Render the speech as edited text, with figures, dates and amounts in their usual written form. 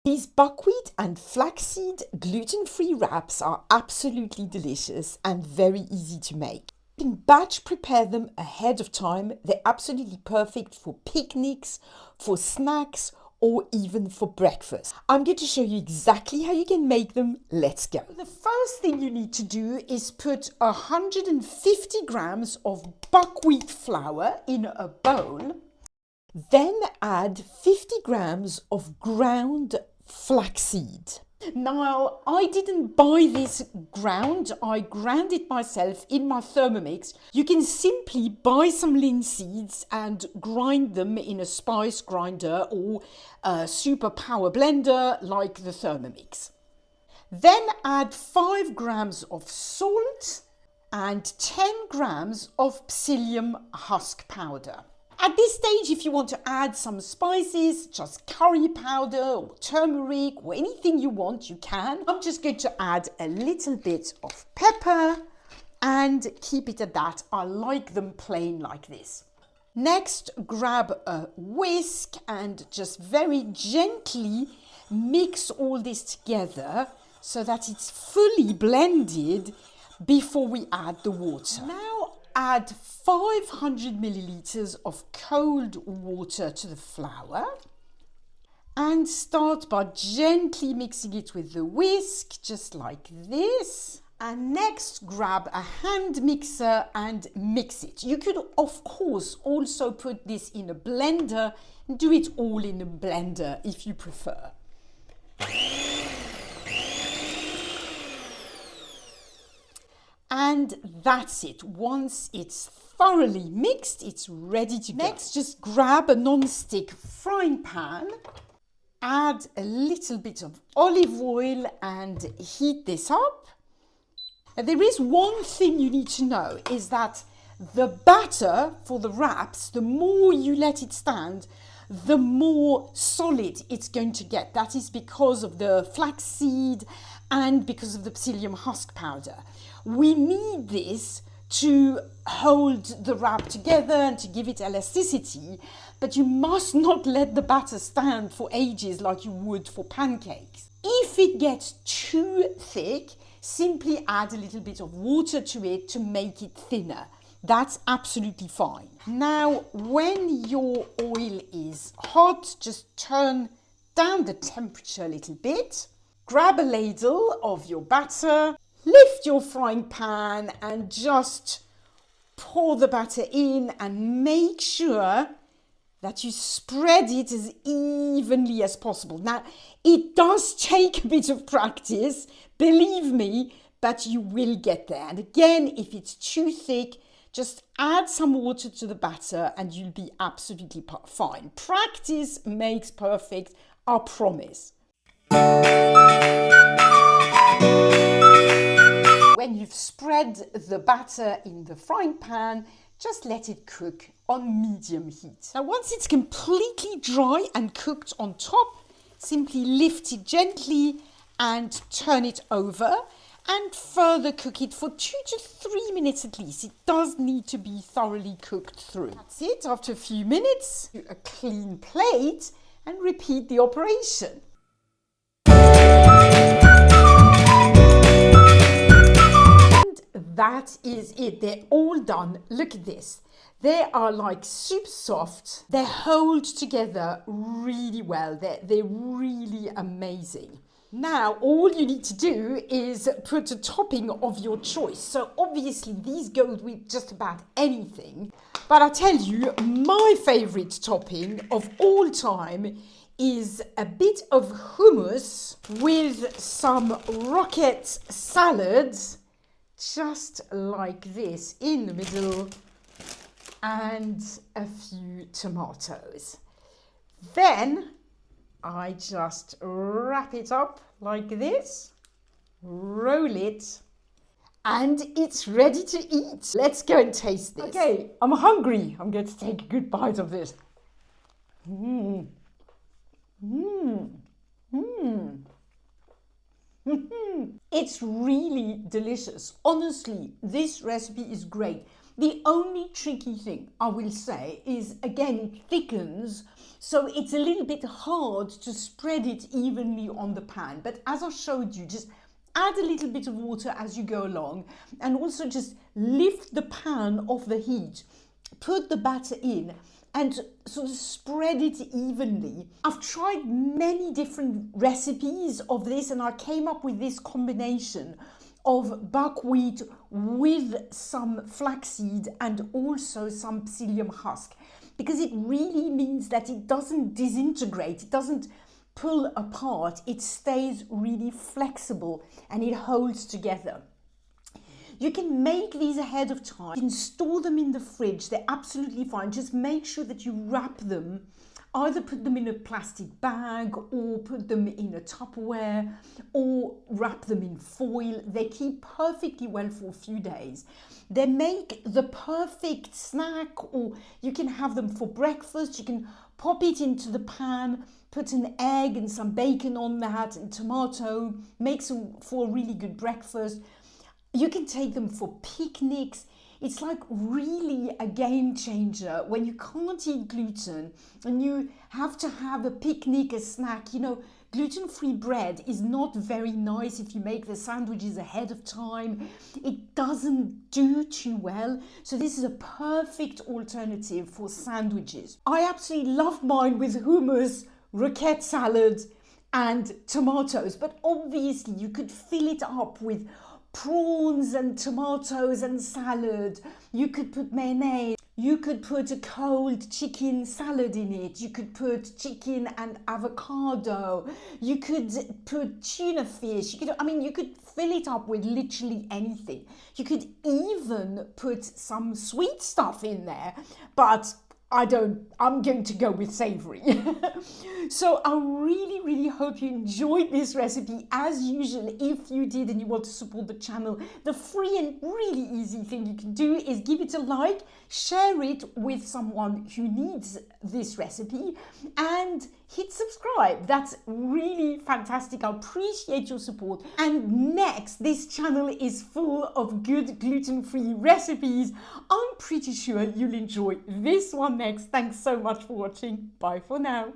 These buckwheat and flaxseed gluten-free wraps are absolutely delicious and very easy to make. You can batch prepare them ahead of time. They're absolutely perfect for picnics, for snacks, or even for breakfast. I'm going to show you exactly how you can make them. Let's go. The first thing you need to do is put 150 grams of buckwheat flour in a bowl. Then add 50 grams of ground flaxseed. Now, I didn't buy this ground. I ground it myself in my Thermomix. You can simply buy some linseeds and grind them in a spice grinder or a super power blender like the Thermomix. Then add 5 grams of salt and 10 grams of psyllium husk powder. At this stage, if you want to add some spices, just curry powder or turmeric or anything you want, you can. I'm just going to add a little bit of pepper and keep it at that. I like them plain like this. Next, grab a whisk and just very gently mix all this together so that it's fully blended before we add the water. Now add 500 milliliters of cold water to the flour and start by gently mixing it with the whisk, just like this. And next, grab a hand mixer and mix it. You could, of course, also put this in a blender and do it all in a blender if you prefer. And that's it. Once it's thoroughly mixed, it's ready to go. Next, just grab a non-stick frying pan, add a little bit of olive oil and heat this up. And there is one thing you need to know, is that the batter for the wraps, the more you let it stand, the more solid it's going to get. That is because of the flaxseed and because of the psyllium husk powder. We need this to hold the wrap together and to give it elasticity, but you must not let the batter stand for ages like you would for pancakes. If it gets too thick, simply add a little bit of water to it to make it thinner. That's absolutely fine. Now, when your oil is hot, just turn down the temperature a little bit. Grab a ladle of your batter, lift your frying pan and just pour the batter in and make sure that you spread it as evenly as possible. Now, it does take a bit of practice, believe me, but you will get there. And again, if it's too thick, just add some water to the batter and you'll be absolutely fine. Practice makes perfect, I promise. When you've spread the batter in the frying pan, just let it cook on medium heat. Now, once it's completely dry and cooked on top, simply lift it gently and turn it over and further cook it for 2 to 3 minutes at least. It does need to be thoroughly cooked through. That's it. After a few minutes, a clean plate and repeat the operation. That is it. They're all done. Look at this. They are like super soft. They hold together really well. They're really amazing. Now, all you need to do is put a topping of your choice. So obviously these go with just about anything. But I tell you, my favorite topping of all time is a bit of hummus with some rocket salads, just like this in the middle, and a few tomatoes. Then I just wrap it up like this, roll it, and it's ready to eat. Let's go and taste this. Okay, I'm hungry. I'm going to take a good bite of this. It's really delicious. Honestly, this recipe is great. The only tricky thing I will say is, again, it thickens, so it's a little bit hard to spread it evenly on the pan. But as I showed you, just add a little bit of water as you go along, and also just lift the pan off the heat, put the batter in, and sort of spread it evenly. I've tried many different recipes of this, and I came up with this combination of buckwheat with some flaxseed and also some psyllium husk, because it really means that it doesn't disintegrate, it doesn't pull apart, it stays really flexible and it holds together. You can make these ahead of time. You can store them in the fridge. They're absolutely fine. Just make sure that you wrap them. Either put them in a plastic bag or put them in a Tupperware or wrap them in foil. They keep perfectly well for a few days. They make the perfect snack, or you can have them for breakfast. You can pop it into the pan, put an egg and some bacon on that and tomato, makes for a really good breakfast. You can take them for picnics. It's like really a game changer when you can't eat gluten and you have to have a picnic, a snack. You know, gluten-free bread is not very nice if you make the sandwiches ahead of time. It doesn't do too well. So this is a perfect alternative for sandwiches. I absolutely love mine with hummus, roquette salad and tomatoes, but obviously you could fill it up with prawns and tomatoes and salad. You could put mayonnaise. You could put a cold chicken salad in it. You could put chicken and avocado. You could put tuna fish. You could fill it up with literally anything. You could even put some sweet stuff in there, but I'm going to go with savory. So I really hope you enjoyed this recipe. As usual, if you did and you want to support the channel, the free and really easy thing you can do is give it a like, share it with someone who needs this recipe, and hit subscribe. That's really fantastic. I appreciate your support. And next, this channel is full of good gluten-free recipes. I'm pretty sure you'll enjoy this one next. Thanks so much for watching. Bye for now.